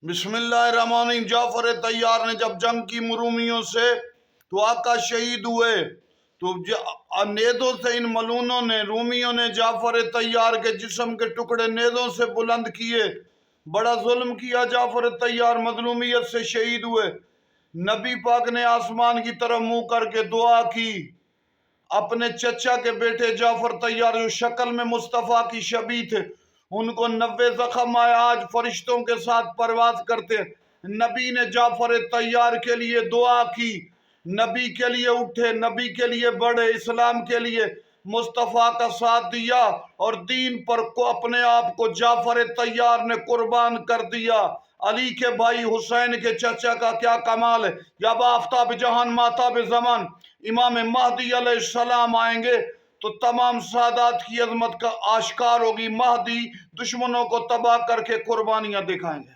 बिस्मिल्लाहिर्रहमानिर्रहीम। जाफर तैयार ने जब जंग की मरूमियों से तो आका शहीद हुए तो नेदों से इन मलूनों ने रूमियों ने जाफर तैयार के जिस्म के टुकड़े नेदों से बुलंद किए। बड़ा जुल्म किया। जाफर तैयार मजलूमियत से शहीद हुए। नबी पाक ने आसमान की तरफ मुंह करके दुआ की। अपने चचा के बेटे जाफर तैयार जो शक्ल में मुस्तफ़ा की शबी थे, उनको 90 जख्म आए, आज फरिश्तों के साथ परवाज करते। नबी ने जाफर तैयार के लिए दुआ की, नबी के लिए उठे, नबी के लिए बढ़े, इस्लाम के लिए मुस्तफ़ा का साथ दिया और दीन पर को अपने आप को जाफर तैयार ने कुर्बान कर दिया। अली के भाई हुसैन के चचा का क्या कमाल है। जब आफ्ताब जहान माताब जमान इमाम महदी अलैहिस्सलाम आएंगे तो तमाम सादात की अजमत का आश्कार होगी। महदी दुश्मनों को तबाह करके कुर्बानियां दिखाएंगे।